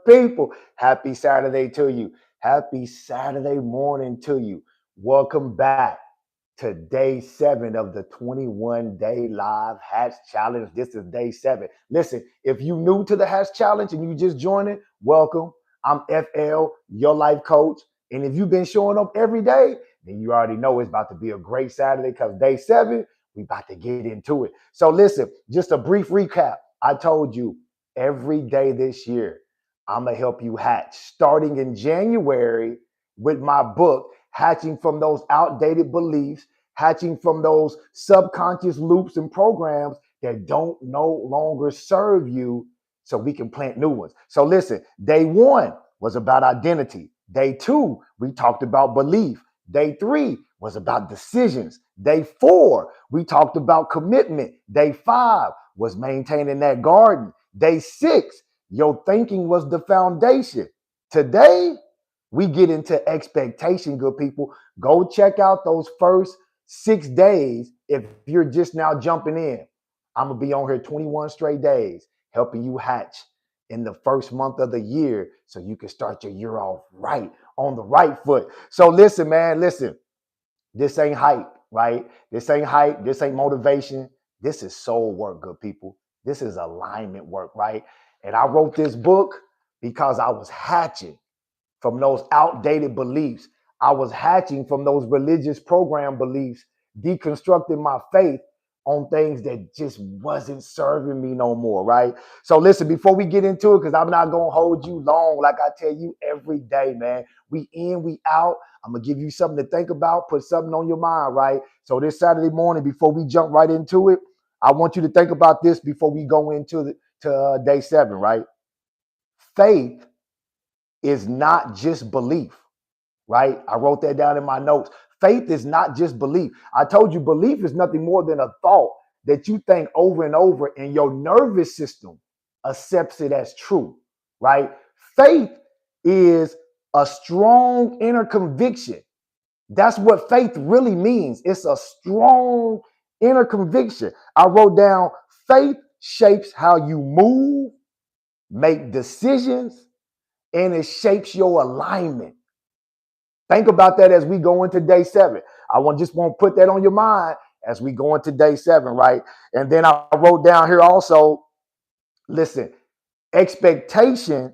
people. Happy Saturday to you. Happy Saturday morning to you. Welcome back to day 7 of the 21-day live Hatch Challenge. This is day 7. Listen, if you new to the Hatch Challenge and you just joined it, welcome. I'm FL, your life coach. And if you've been showing up every day, then you already know it's about to be a great Saturday because day 7, we about to get into it. So listen, just a brief recap. I told you every day this year, I'm going to help you hatch starting in January with my book, Hatching from Those Outdated Beliefs, Hatching from Those Subconscious Loops and Programs that don't no longer serve you so we can plant new ones. So listen, day 1 was about identity. Day 2, we talked about belief. Day 3 was about decisions. Day 4, we talked about commitment. Day 5 was maintaining that garden. Day 6, your thinking was the foundation. Today, we get into expectation, good people. Go check out those first 6 days if you're just now jumping in. I'm going to be on here 21 straight days helping you hatch in the first month of the year so you can start your year off right, on the right foot. So listen, man, listen. This ain't hype, right? This ain't hype. This ain't motivation. This is soul work, good people. This is alignment work, right? And I wrote this book because I was hatching from those outdated beliefs. I was hatching from those religious program beliefs, deconstructing my faith on things that just wasn't serving me no more, right? So listen, before we get into it, because I'm not going to hold you long, like I tell you every day, man, we in, we out. I'm going to give you something to think about, put something on your mind, right? So this Saturday morning, before we jump right into it, I want you to think about this before we go into day 7, right? Faith is not just belief, right? I wrote that down in my notes. Faith is not just belief. I told you belief is nothing more than a thought that you think over and over, and your nervous system accepts it as true, right? Faith is a strong inner conviction. That's what faith really means. It's a strong inner conviction. I wrote down faith shapes how you move, make decisions, and it shapes your alignment. Think about that as we go into day 7. I want to put that on your mind as we go into day 7, right? And then I wrote down here also, listen, expectation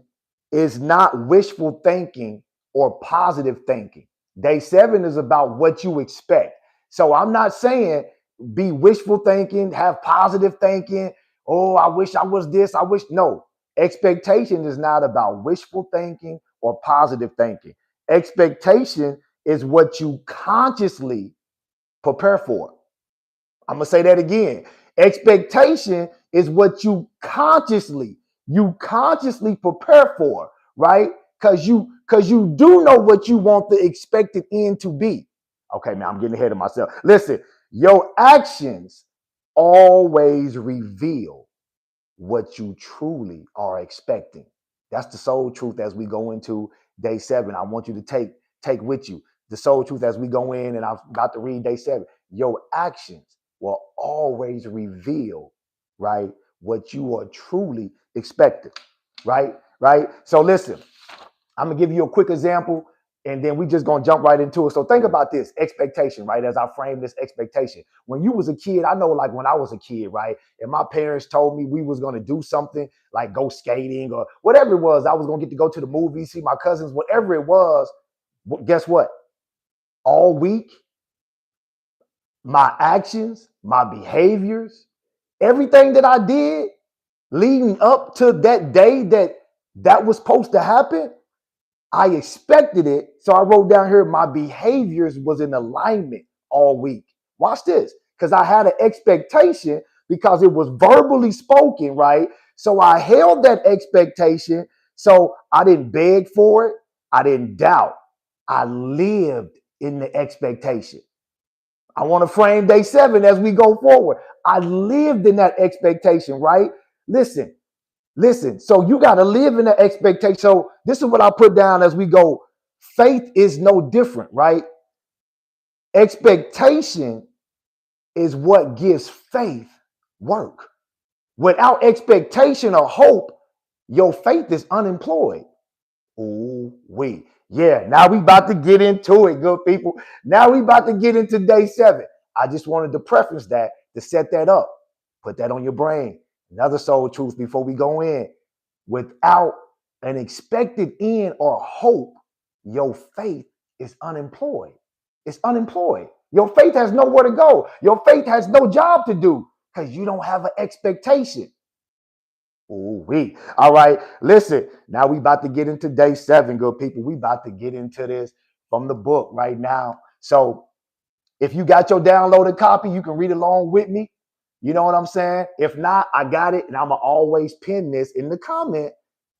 is not wishful thinking or positive thinking. Day 7 is about what you expect. So I'm not saying be wishful thinking, have positive thinking. Oh, I wish I was this. I wish. No, expectation is not about wishful thinking or positive thinking. Expectation is what you consciously prepare for. I'm going to say that again. Expectation is what you consciously prepare for, right? Because you do know what you want the expected end to be. Okay, man, I'm getting ahead of myself. Listen, your actions always reveal what you truly are expecting. That's the soul truth as we go into day 7. I want you to take with you the soul truth as we go in, and I'm about to read day 7. Your actions will always reveal, right, what you are truly expecting, right? So listen, I'm gonna give you a quick example, and then we just gonna jump right into it. So think about this expectation, right? As I frame this expectation. When you was a kid, I know like when I was a kid, right? And my parents told me we was gonna do something like go skating or whatever it was. I was gonna get to go to the movies, see my cousins, whatever it was. Guess what? All week, my actions, my behaviors, everything that I did leading up to that day that was supposed to happen, I expected it. So I wrote down here, my behaviors was in alignment all week. Watch this, because I had an expectation because it was verbally spoken, right? So I held that expectation. So I didn't beg for it. I didn't doubt. I lived in the expectation. I want to frame day 7 as we go forward. I lived in that expectation, right? Listen. So you got to live in that expectation. So this is what I put down as we go. Faith is no different, right? Expectation is what gives faith work. Without expectation or hope, your faith is unemployed. Ooh, we. Yeah, now we about to get into it, good people. Now we about to get into day 7. I just wanted to preference that to set that up. Put that on your brain. Another soul truth before we go in. Without an expected end or hope, your faith is unemployed. It's unemployed. Your faith has nowhere to go. Your faith has no job to do because you don't have an expectation. Ooh, we. All right. Listen, now we about to get into day 7, good people. We about to get into this from the book right now. So if you got your downloaded copy, you can read along with me. You know what I'm saying? If not, I got it. And I'm going to always pin this in the comment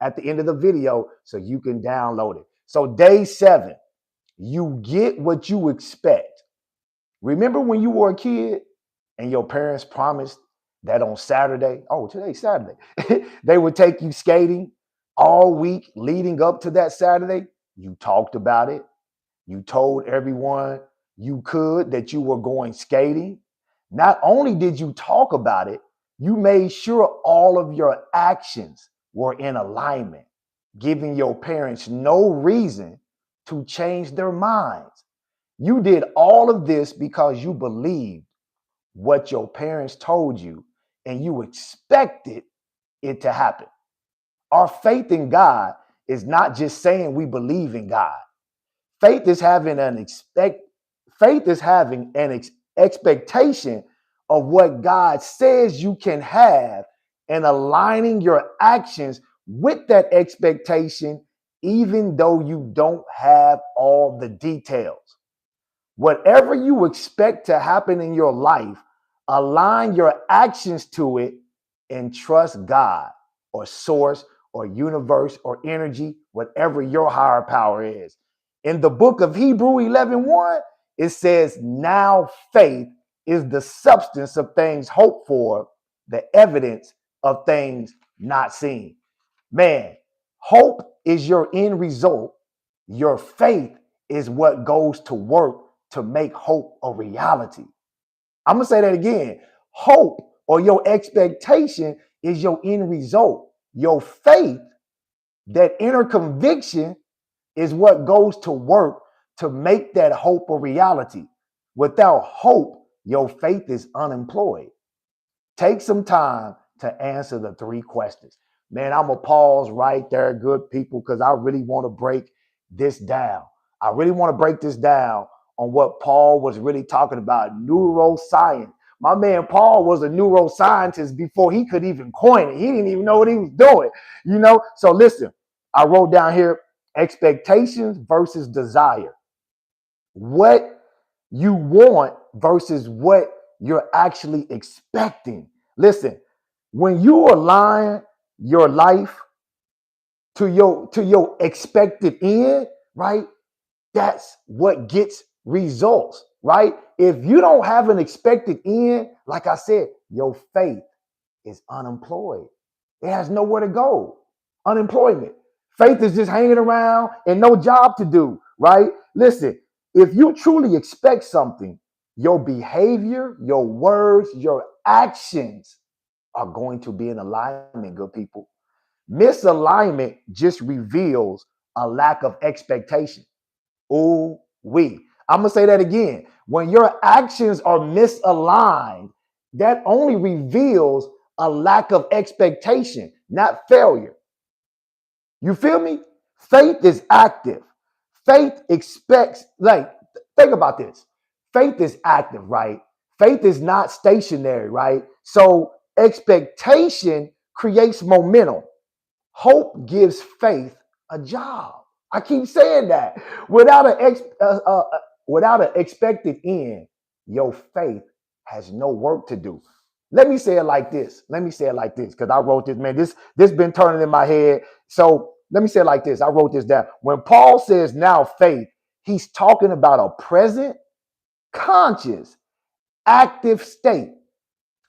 at the end of the video so you can download it. So day 7, you get what you expect. Remember when you were a kid and your parents promised that on Saturday, oh, today's Saturday, they would take you skating all week leading up to that Saturday? You talked about it. You told everyone you could that you were going skating. Not only did you talk about it, you made sure all of your actions were in alignment, giving your parents no reason to change their minds. You did all of this because you believed what your parents told you and you expected it to happen. Our faith in God is not just saying we believe in God. Faith is having an expectation of what God says you can have and aligning your actions with that expectation, even though you don't have all the details. Whatever you expect to happen in your life, align your actions to it and trust God or source or universe or energy, whatever your higher power is. In the book of Hebrew 11:1, it says, now faith is the substance of things hoped for, the evidence of things not seen. Man, hope is your end result. Your faith is what goes to work to make hope a reality. I'm going to say that again. Hope or your expectation is your end result. Your faith, that inner conviction, is what goes to work to make that hope a reality. Without hope, your faith is unemployed. Take some time to answer the 3 questions. Man, I'm going to pause right there, good people, because I really want to break this down. I really want to break this down on what Paul was really talking about, neuroscience. My man Paul was a neuroscientist before he could even coin it. He didn't even know what he was doing, you know? So listen, I wrote down here, expectations versus desire. What you want versus what you're actually expecting. Listen, when you align your life to your expected end, right? That's what gets results, right? If you don't have an expected end, like I said, your faith is unemployed. It has nowhere to go. Unemployment. Faith is just hanging around and no job to do, right? Listen, if you truly expect something, your behavior, your words, your actions are going to be in alignment, good people. Misalignment just reveals a lack of expectation. Ooh, we. I'm going to say that again. When your actions are misaligned, that only reveals a lack of expectation, not failure. You feel me? Faith is active. Faith expects, like, think about this. Faith is active, right? Faith is not stationary, right? So expectation creates momentum. Hope gives faith a job. I keep saying that. Without an expected end, your faith has no work to do. Let me say it like this. Because I wrote this, man. This been turning in my head. So let me say it like this. I wrote this down. When Paul says now faith, he's talking about a present, conscious, active state.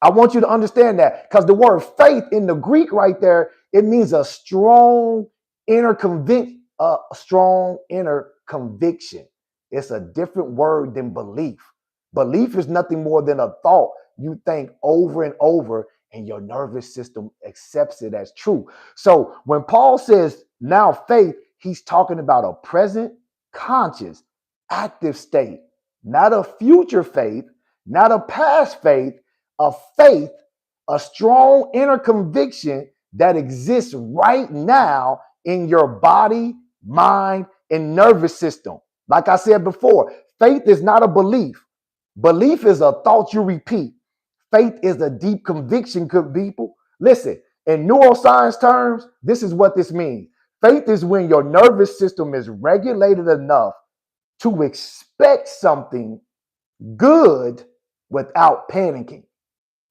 I want you to understand that because the word faith in the Greek right there, it means a strong inner conviction. It's a different word than belief. Belief is nothing more than a thought you think over and over and your nervous system accepts it as true. So when Paul says now faith, he's talking about a present, conscious, active state, not a future faith, not a past faith, a faith, a strong inner conviction that exists right now in your body, mind, and nervous system. Like I said before, faith is not a belief. Belief is a thought you repeat. Faith is a deep conviction, good people. Listen, in neuroscience terms, this is what this means. Faith is when your nervous system is regulated enough to expect something good without panicking.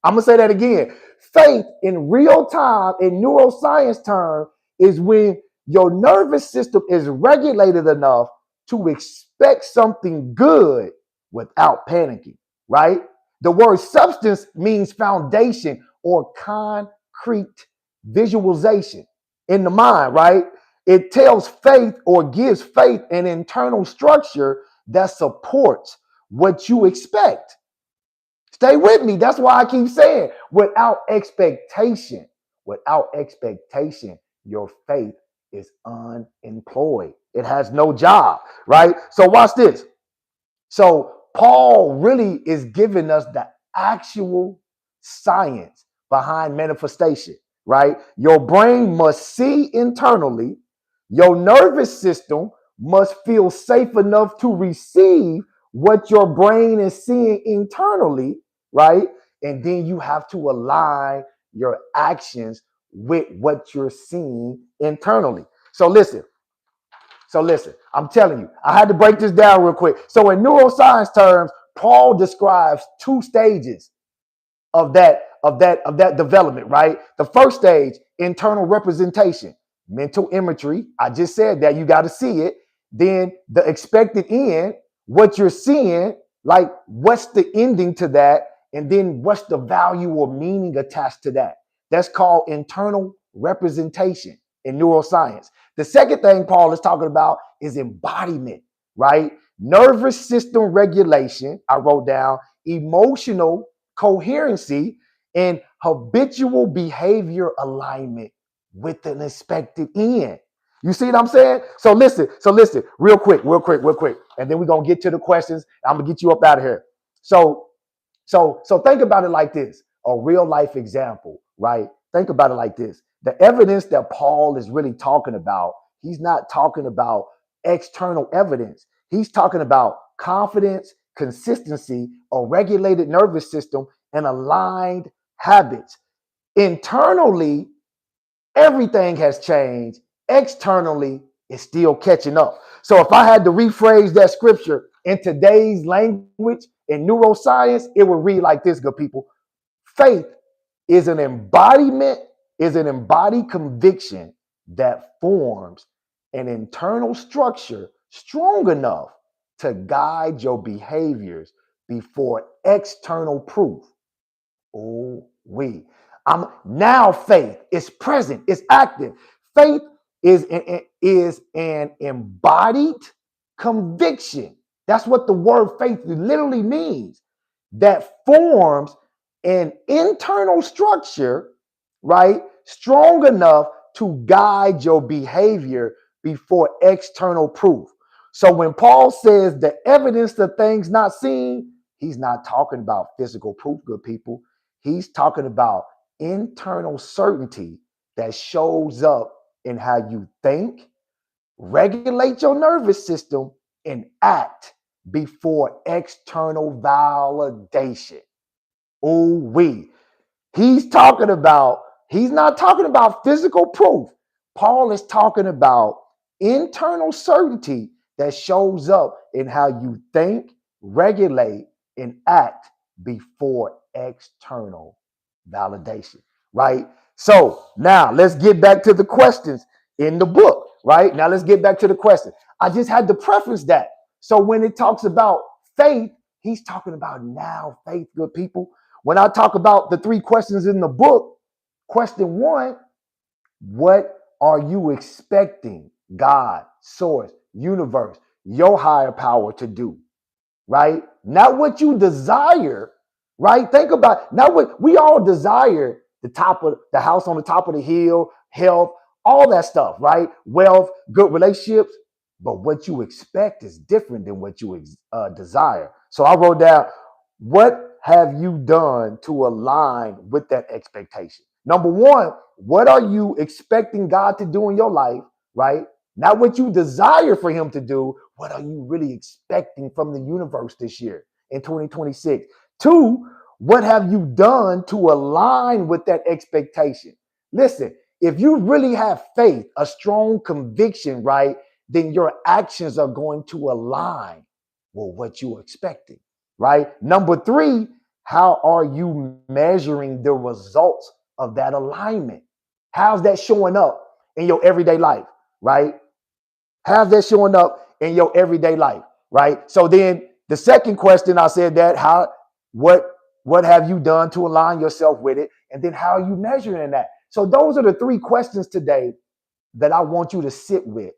I'm going to say that again. Faith in real time, in neuroscience terms, is when your nervous system is regulated enough to expect something good without panicking, right? The word substance means foundation or concrete visualization in the mind, right? It tells faith or gives faith an internal structure that supports what you expect. Stay with me. That's why I keep saying without expectation, your faith is unemployed. It has no job, right? So watch this. So Paul really is giving us the actual science behind manifestation, right? Your brain must see internally. Your nervous system must feel safe enough to receive what your brain is seeing internally, right? And then you have to align your actions with what you're seeing internally. So listen, I'm telling you, I had to break this down real quick. So in neuroscience terms, Paul describes two stages of that development, right? The first stage, internal representation, mental imagery. I just said that you got to see it. Then the expected end, what you're seeing, like what's the ending to that, and then what's the value or meaning attached to that. That's called internal representation in neuroscience. The second thing Paul is talking about is embodiment, right? Nervous system regulation, I wrote down, emotional coherency, and habitual behavior alignment with an expected end. You see what I'm saying? So listen, real quick. And then we're gonna get to the questions. I'm gonna get you up out of here. So think about it like this: a real life example, right? Think about it like this. The evidence that Paul is really talking about, he's not talking about external evidence. He's talking about confidence, consistency, a regulated nervous system, and aligned habits. Internally, everything has changed. Externally, it's still catching up. So if I had to rephrase that scripture in today's language in neuroscience, it would read like this, good people. Faith is an embodied conviction that forms an internal structure strong enough to guide your behaviors before external proof. Oh, I'm now faith is present, it's active. Faith is an embodied conviction. That's what the word faith literally means. That forms an internal structure, right? Strong enough to guide your behavior before external proof. So when Paul says the evidence of things not seen, he's not talking about physical proof, good people. He's talking about internal certainty that shows up in how you think, regulate your nervous system, and act before external validation. Oh, he's not talking about physical proof. Paul is talking about internal certainty that shows up in how you think, regulate, and act before external validation, right? So now let's get back to the questions in the book, right? Now let's get back to the question. I just had to preface that. So when it talks about faith, he's talking about now faith, good people. When I talk about the three questions in the book, question one, what are you expecting God, source, universe, your higher power to do? Right? Not what you desire, right? Think about not what we all desire the house on the top of the hill, health, all that stuff, right? Wealth, good relationships. But what you expect is different than what you desire. So I wrote down, what have you done to align with that expectation? Number one, what are you expecting God to do in your life, right? Not what you desire for him to do. What are you really expecting from the universe this year in 2026? Two, what have you done to align with that expectation? Listen, if you really have faith, a strong conviction, right, then your actions are going to align with what you're expecting, right? Number three, how are you measuring the results of that alignment? How's that showing up in your everyday life, right? How's that showing up in your everyday life, right? So then the second question I said that what what have you done to align yourself with it? And then how are you measuring that? So those are the three questions today that I want you to sit with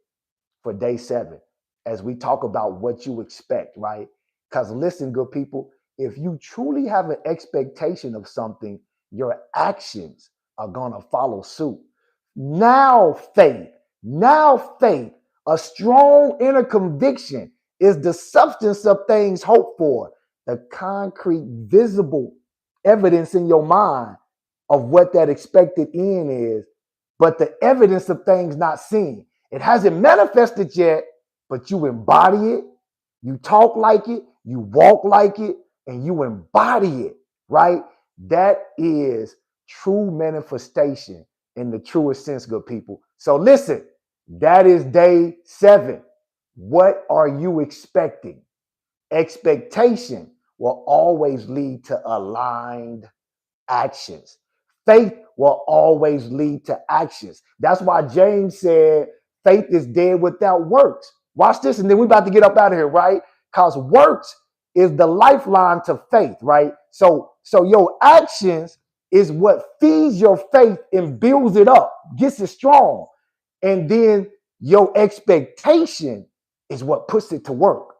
for day 7 as we talk about what you expect, right? Because listen, good people, if you truly have an expectation of something, your actions are going to follow suit. Now faith, a strong inner conviction is the substance of things hoped for, the concrete, visible evidence in your mind of what that expected end is, but the evidence of things not seen. It hasn't manifested yet, but you embody it, you talk like it, you walk like it, and you embody it, right? That is true manifestation in the truest sense, good people. So listen, that is day 7. What are you expecting? Expectation will always lead to aligned actions. Faith will always lead to actions. That's why James said faith is dead without works. Watch this, and then we're about to get up out of here, right? Because works is the lifeline to faith, right? So your actions is what feeds your faith and builds it up, gets it strong. And then your expectation is what puts it to work.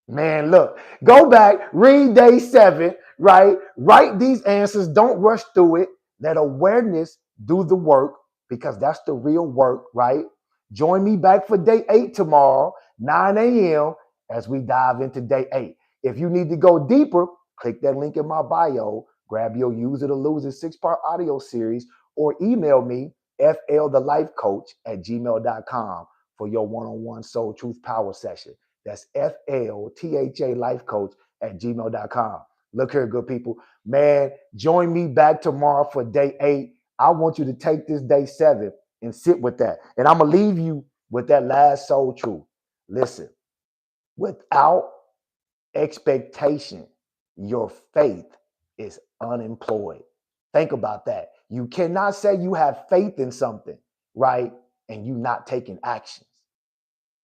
Man, look, go back, read day 7, right? Write these answers. Don't rush through it. Let awareness do the work because that's the real work, right? Join me back for day 8 tomorrow, 9 a.m., as we dive into day 8. If you need to go deeper, click that link in my bio, grab your Use It or Lose It 6-part audio series, or email me, flthelifecoach@gmail.com for your one-on-one soul truth power session. That's FLTHA life coach at gmail.com. Look here, good people. Man, join me back tomorrow for day 8. I want you to take this day 7 and sit with that. And I'm going to leave you with that last soul truth. Listen, without expectation, your faith is unemployed. Think about that. You cannot say you have faith in something, right? And you not taking actions.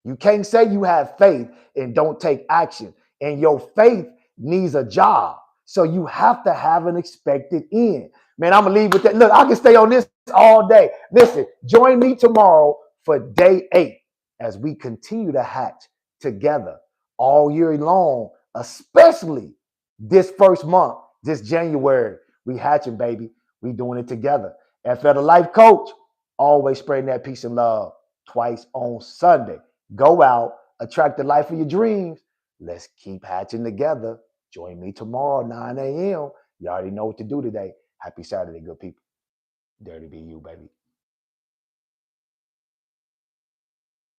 You can't say you have faith and don't take action. And your faith needs a job. So you have to have an expected end. Man, I'm going to leave with that. Look, I can stay on this all day. Listen, join me tomorrow for day 8 as we continue to hatch together all year long, especially this first month, this January. We hatching, baby. We doing it together. FL the Life Coach, always spreading that peace and love twice on Sunday. Go out, attract the life of your dreams. Let's keep hatching together. Join me tomorrow, 9 a.m. You already know what to do today. Happy Saturday, good people. Dare to be you, baby.